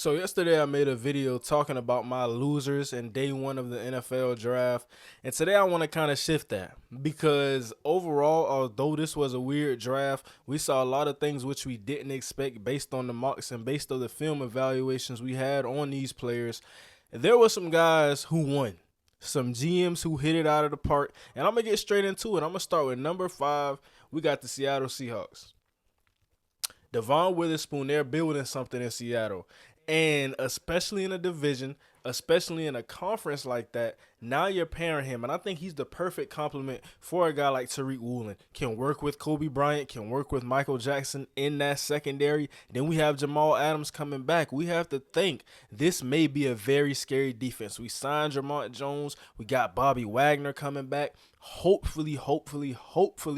So yesterday I made a video talking about my losers in day one of the NFL draft. And today I want to kind of shift that because overall, although this was a weird draft, we saw a lot of things which we didn't expect based on the mocks and based on the film evaluations we had on these players. There were some guys who won. Some GMs who hit it out of the park. And I'm going to get straight into it. I'm going to start with number 5. We got the Seattle Seahawks. Devon Witherspoon, they're building something in Seattle. And especially in a division, especially in a conference like that, now you're pairing him. And I think he's the perfect complement for a guy like Tariq Woolen. Can work with Kobe Bryant, can work with Michael Jackson in that secondary. Then we have Jamal Adams coming back. We have to think this may be a very scary defense. We signed Jermont Jones. We got Bobby Wagner coming back. Hopefully,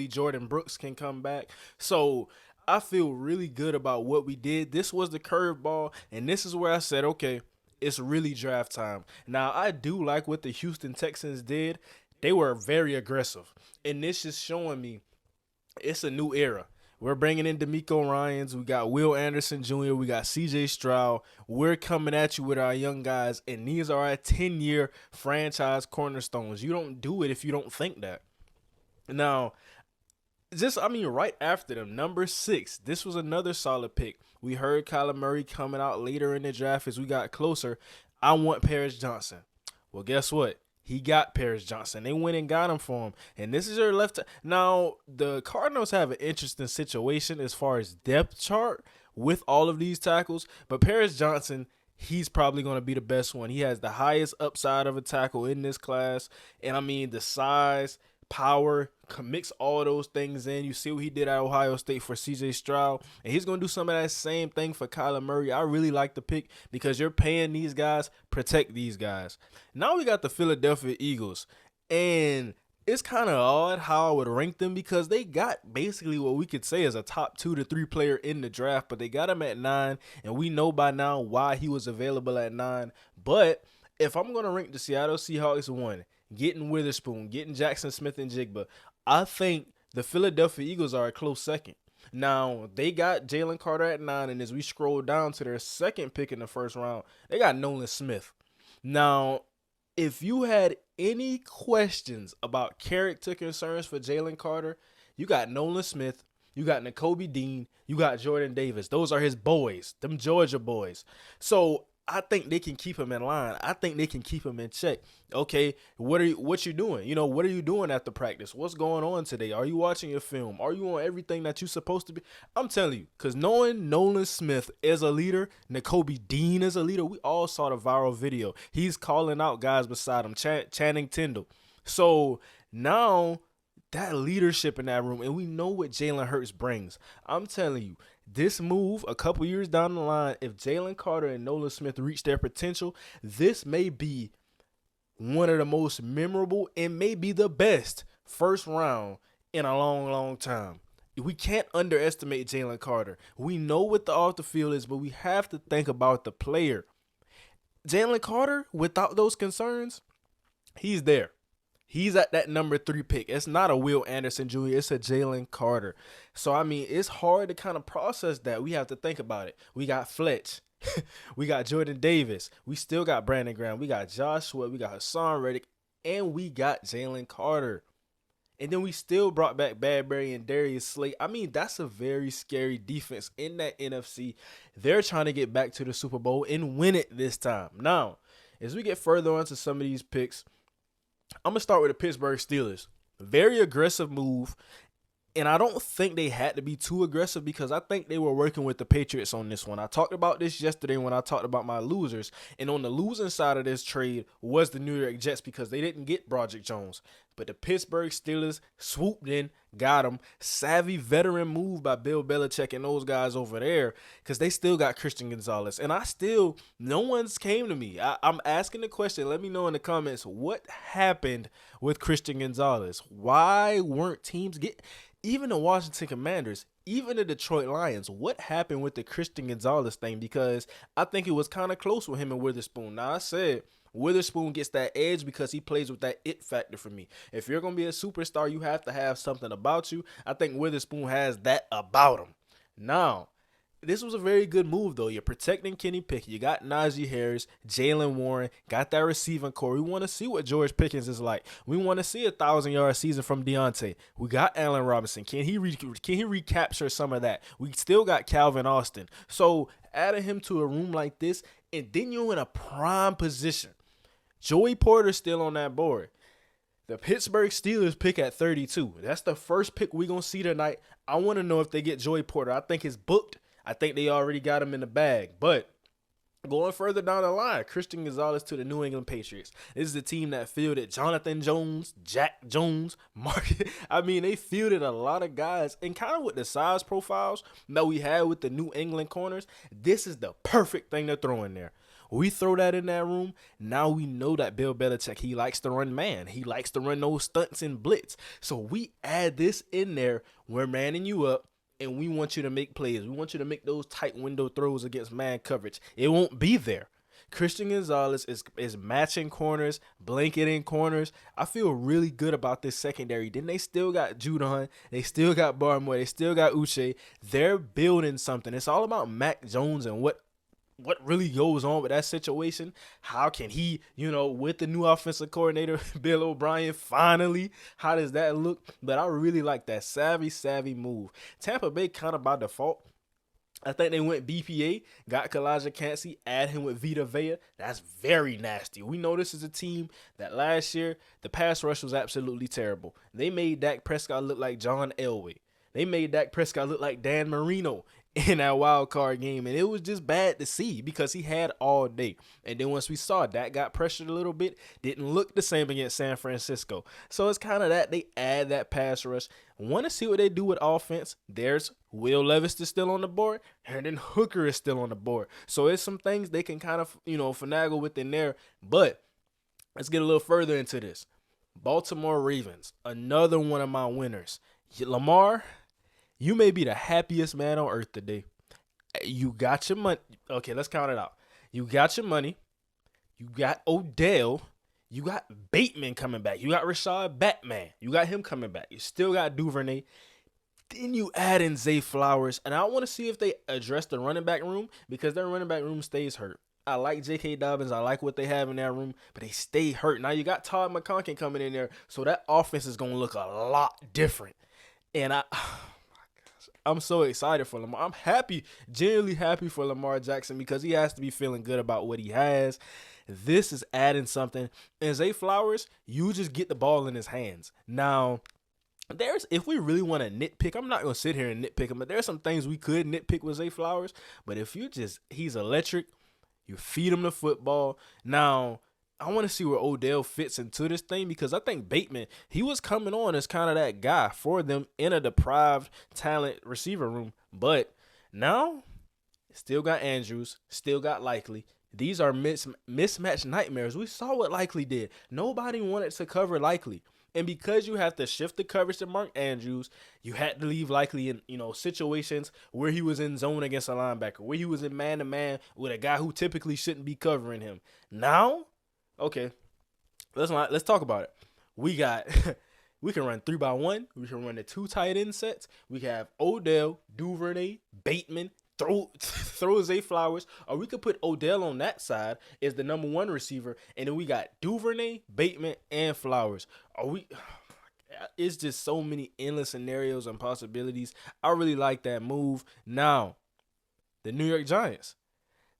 Jordan Brooks can come back. So I feel really good about what we did. This was the curveball, and this is where I said, okay, it's really draft time. Now, I do like what the Houston Texans did. They were very aggressive, and this is showing me it's a new era. We're bringing in DeMeco Ryans. We got Will Anderson Jr. We got C.J. Stroud. We're coming at you with our young guys, and these are our 10-year franchise cornerstones. You don't do it if you don't think that. Now, right after them, number 6, this was another solid pick. We heard Kyler Murray coming out later in the draft as we got closer. I want Paris Johnson. Well, guess what? He got Paris Johnson. They went and got him for him. And this is your left. Now, the Cardinals have an interesting situation as far as depth chart with all of these tackles. But Paris Johnson, he's probably going to be the best one. He has the highest upside of a tackle in this class. And, the size, power, mix all those things in. You see what he did at Ohio State for C.J. Stroud, and he's going to do some of that same thing for Kyler Murray. I really like the pick because you're paying these guys, protect these guys. Now we got the Philadelphia Eagles, and it's kind of odd how I would rank them because they got basically what we could say is a top 2 to 3 player in the draft, but they got him at 9, and we know by now why he was available at 9. But if I'm going to rank the Seattle Seahawks 1, getting Witherspoon, getting Jackson Smith and Jigba, I think the Philadelphia Eagles are a close second. Now, they got Jalen Carter at 9, and as we scroll down to their second pick in the first round, they got Nolan Smith. Now, if you had any questions about character concerns for Jalen Carter, you got Nolan Smith, you got Nakobe Dean, you got Jordan Davis. Those are his boys, them Georgia boys. So I think they can keep him in line. I think they can keep him in check. Okay, what you doing? What are you doing after practice? What's going on today? Are you watching your film? Are you on everything that you're supposed to be? I'm telling you, because knowing Nolan Smith is a leader, Nakobe Dean is a leader, we all saw the viral video. He's calling out guys beside him, Channing Tindall. So now that leadership in that room, and we know what Jalen Hurts brings. I'm telling you, this move a couple years down the line, if Jalen Carter and Nolan Smith reach their potential, this may be one of the most memorable and maybe the best first round in a long, long time. We can't underestimate Jalen Carter. We know what the off the field is, but we have to think about the player. Jalen Carter, without those concerns, he's there. He's at that number 3 pick. It's not a Will Anderson Jr., it's a Jalen Carter. So, it's hard to kind of process that. We have to think about it. We got Fletch. We got Jordan Davis. We still got Brandon Graham. We got Joshua. We got Hassan Reddick. And we got Jalen Carter. And then we still brought back Badbury and Darius Slay. That's a very scary defense in that NFC. They're trying to get back to the Super Bowl and win it this time. Now, as we get further on to some of these picks, I'm going to start with the Pittsburgh Steelers. Very aggressive move, and I don't think they had to be too aggressive because I think they were working with the Patriots on this one. I talked about this yesterday when I talked about my losers, and on the losing side of this trade was the New York Jets because they didn't get Broderick Jones. But the Pittsburgh Steelers swooped in, got him. Savvy veteran move by Bill Belichick and those guys over there because they still got Christian Gonzalez. And no one's came to me. I'm asking the question. Let me know in the comments what happened with Christian Gonzalez. Why weren't teams even the Washington Commanders, even the Detroit Lions, what happened with the Christian Gonzalez thing? Because I think it was kind of close with him and Witherspoon. Now, I said Witherspoon gets that edge because he plays with that it factor for me. If you're going to be a superstar, you have to have something about you. I think Witherspoon has that about him. Now, this was a very good move, though. You're protecting Kenny Pickett. You got Najee Harris, Jalen Warren, got that receiving core. We want to see what George Pickens is like. We want to see a 1,000-yard season from Deontay. We got Allen Robinson. Can he recapture some of that? We still got Calvin Austin. So adding him to a room like this, and then you're in a prime position. Joey Porter's still on that board. The Pittsburgh Steelers pick at 32. That's the first pick we're going to see tonight. I want to know if they get Joey Porter. I think it's booked. I think they already got him in the bag. But going further down the line, Christian Gonzalez to the New England Patriots. This is the team that fielded Jonathan Jones, Jack Jones, Mark. They fielded a lot of guys. And kind of with the size profiles that we had with the New England corners, this is the perfect thing to throw in there. We throw that in that room. Now we know that Bill Belichick, he likes to run man. He likes to run those stunts and blitz. So we add this in there. We're manning you up, and we want you to make plays. We want you to make those tight window throws against man coverage. It won't be there. Christian Gonzalez is matching corners, blanketing corners. I feel really good about this secondary. Then they still got Judon. They still got Barmore. They still got Uche. They're building something. It's all about Mac Jones and what really goes on with that situation. How can he, with the new offensive coordinator, Bill O'Brien, finally, how does that look? But I really like that savvy move. Tampa Bay kind of by default. I think they went BPA, got Kalijah Cansey, add him with Vita Vea. That's very nasty. We know this is a team that last year, the pass rush was absolutely terrible. They made Dak Prescott look like John Elway. They made Dak Prescott look like Dan Marino in that wild card game, and it was just bad to see because he had all day. And then once we saw Dak got pressured a little bit, didn't look the same against San Francisco. So it's kind of that they add that pass rush. Want to see what they do with offense. There's Will Levis is still on the board, and then Hooker is still on the board. So it's some things they can kind of, finagle with in there. But let's get a little further into this. Baltimore Ravens, another one of my winners. Lamar, you may be the happiest man on earth today. You got your money. Okay, let's count it out. You got your money. You got Odell. You got Bateman coming back. You got Rashad Batman. You got him coming back. You still got Duvernay. Then you add in Zay Flowers. And I want to see if they address the running back room because their running back room stays hurt. I like J.K. Dobbins. I like what they have in that room, but they stay hurt. Now you got Todd McConkey coming in there, so that offense is going to look a lot different. And I'm so excited for Lamar. I'm happy, genuinely happy for Lamar Jackson because he has to be feeling good about what he has. This is adding something. And Zay Flowers, you just get the ball in his hands. Now, if we really want to nitpick, I'm not going to sit here and nitpick him, but there's some things we could nitpick with Zay Flowers. But if he's electric, you feed him the football. Now, I want to see where Odell fits into this thing because I think Bateman, he was coming on as kind of that guy for them in a deprived talent receiver room. But now, still got Andrews, still got Likely. These are mismatch nightmares. We saw what Likely did. Nobody wanted to cover Likely. And because you have to shift the coverage to Mark Andrews, you had to leave Likely in, situations where he was in zone against a linebacker, where he was in man-to-man with a guy who typically shouldn't be covering him. Now, okay, let's talk about it. We can run 3x1. We can run the 2 tight end sets. We have Odell, Duvernay, Bateman, throw Zay Flowers, or we could put Odell on that side as the number 1 receiver, and then we got Duvernay, Bateman, and Flowers. It's just so many endless scenarios and possibilities. I really like that move. Now, the New York Giants,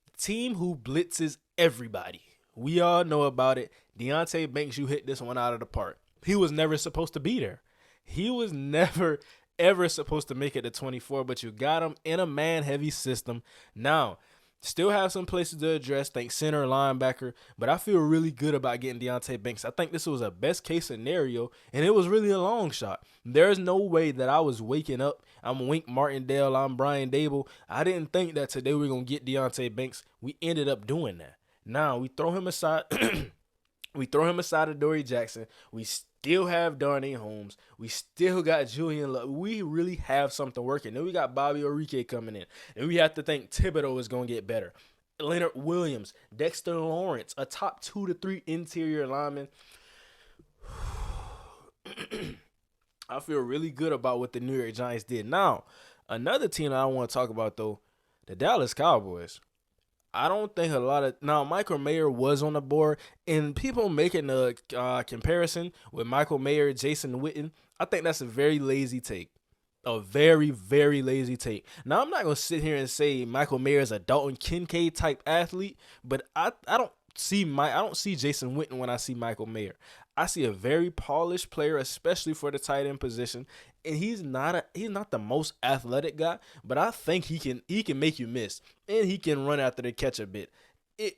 the team who blitzes everybody. We all know about it. Deontay Banks, you hit this one out of the park. He was never supposed to be there. He was never ever supposed to make it to 24, but you got him in a man-heavy system. Now, still have some places to address, think center, linebacker, but I feel really good about getting Deontay Banks. I think this was a best-case scenario, and it was really a long shot. There's no way that I was waking up, I'm Wink Martindale, I'm Brian Dable. I didn't think that today we were going to get Deontay Banks. We ended up doing that. Now, we throw him aside. We throw him aside of Dory Jackson. We still have Darnay Holmes. We still got Julian Love. We really have something working. Then we got Bobby Orique coming in. And we have to think Thibodeau is going to get better. Leonard Williams, Dexter Lawrence, a top 2 to 3 interior lineman. I feel really good about what the New York Giants did. Now, another team that I want to talk about, though, The Dallas Cowboys. I don't think a lot of now Michael Mayer was on the board, and people making a comparison with Michael Mayer, Jason Witten. I think that's a very lazy take, a very very lazy take. Now I'm not gonna sit here and say Michael Mayer is a Dalton Kincaid type athlete, but I don't see Jason Witten when I see Michael Mayer. I see a very polished player, especially for the tight end position, and he's not the most athletic guy, but I think he can make you miss, and he can run after the catch a bit. It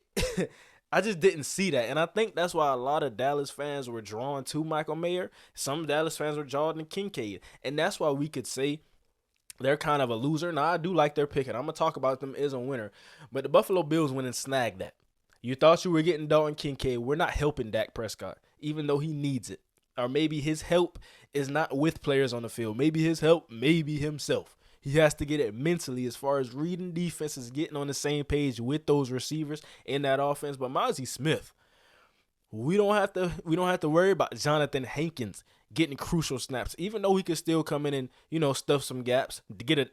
I just didn't see that, and I think that's why a lot of Dallas fans were drawn to Michael Mayer. Some Dallas fans were drawn to Kincaid, and that's why we could say they're kind of a loser. Now I do like their pick, and I'm gonna talk about them as a winner, but the Buffalo Bills went and snagged that. You thought you were getting Dalton Kincaid. We're not helping Dak Prescott, even though he needs it. Or maybe his help is not with players on the field. Maybe his help may be himself. He has to get it mentally as far as reading defenses, getting on the same page with those receivers in that offense. But Mozzie Smith, we don't have to worry about Jonathan Hankins getting crucial snaps, even though he could still come in and, stuff some gaps,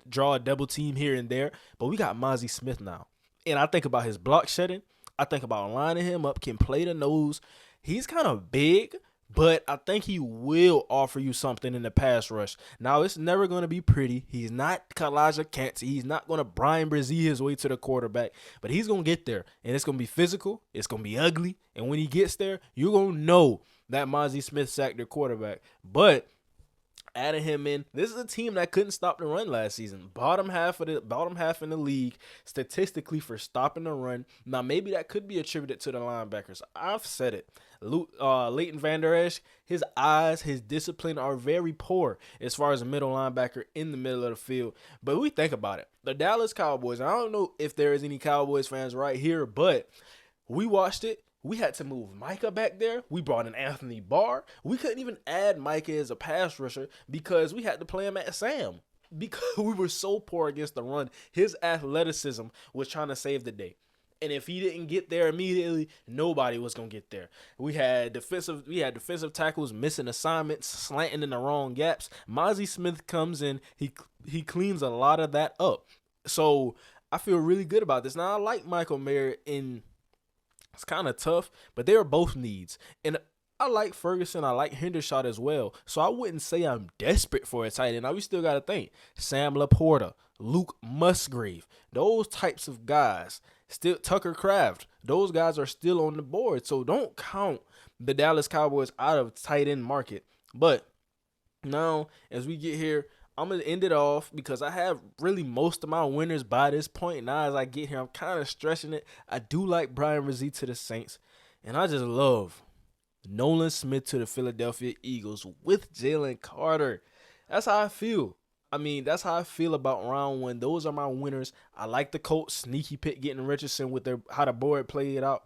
draw a double team here and there. But we got Mozzie Smith now. And I think about his block shedding. I think about lining him up, can play the nose. He's kind of big, but I think he will offer you something in the pass rush. Now, it's never going to be pretty. He's not Kalijah Kancey. He's not going to Brian Brzee his way to the quarterback, but he's going to get there, and it's going to be physical. It's going to be ugly, and when he gets there, you're going to know that Mozzie Smith sacked their quarterback. But adding him in, this is a team that couldn't stop the run last season. Bottom half in the league statistically for stopping the run. Now maybe that could be attributed to the linebackers. I've said it. Leighton Vander Esch, his eyes, his discipline are very poor as far as a middle linebacker in the middle of the field. But we think about it. The Dallas Cowboys, I don't know if there is any Cowboys fans right here, but we watched it. We had to move Micah back there. We brought in Anthony Barr. We couldn't even add Micah as a pass rusher because we had to play him at Sam because we were so poor against the run. His athleticism was trying to save the day. And if he didn't get there immediately, nobody was going to get there. We had defensive tackles missing assignments, slanting in the wrong gaps. Mozzie Smith comes in. He cleans a lot of that up. So I feel really good about this. Now, I like Michael Mayer in – it's kind of tough, but they are both needs. And I like Ferguson. I like Hendershot as well. So I wouldn't say I'm desperate for a tight end. Now, we still got to think. Sam Laporta, Luke Musgrave, those types of guys. Still Tucker Kraft. Those guys are still on the board. So don't count the Dallas Cowboys out of tight end market. But now, as we get here, I'm going to end it off because I have really most of my winners by this point. Now, as I get here, I'm kind of stretching it. I do like Brian Brzee to the Saints, and I just love Nolan Smith to the Philadelphia Eagles with Jalen Carter. That's how I feel. That's how I feel about round one. Those are my winners. I like the Colts sneaky pick getting Richardson with how the board played out.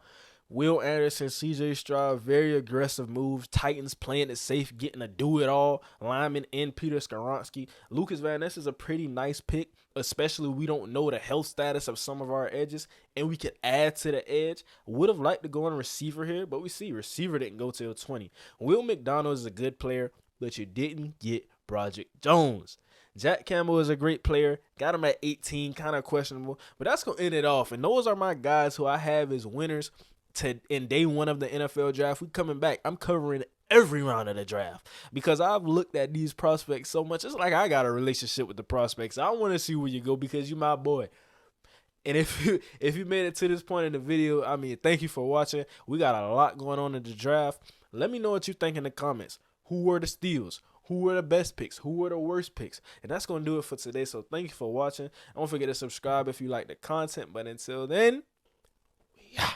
Will Anderson, C.J. Stroud, very aggressive moves. Titans playing it safe, getting a do-it-all. Lyman and Peter Skoronski. Lucas Van Ness is a pretty nice pick, especially we don't know the health status of some of our edges, and we could add to the edge. Would have liked to go on receiver here, but we see receiver didn't go till 20. Will McDonald is a good player, but you didn't get Broderick Jones. Jack Campbell is a great player. Got him at 18, kind of questionable, but that's going to end it off. And those are my guys who I have as winners in day one of the NFL draft. We coming back. I'm covering every round of the draft because I've looked at these prospects so much. It's like I got a relationship with the prospects. I want to see where you go because you my boy. And if you made it to this point in the video, thank you for watching. We got a lot going on in the draft. Let me know what you think in the comments. Who were the steals? Who were the best picks? Who were the worst picks? And that's going to do it for today. So thank you for watching. Don't forget to subscribe if you like the content. But until then, we out.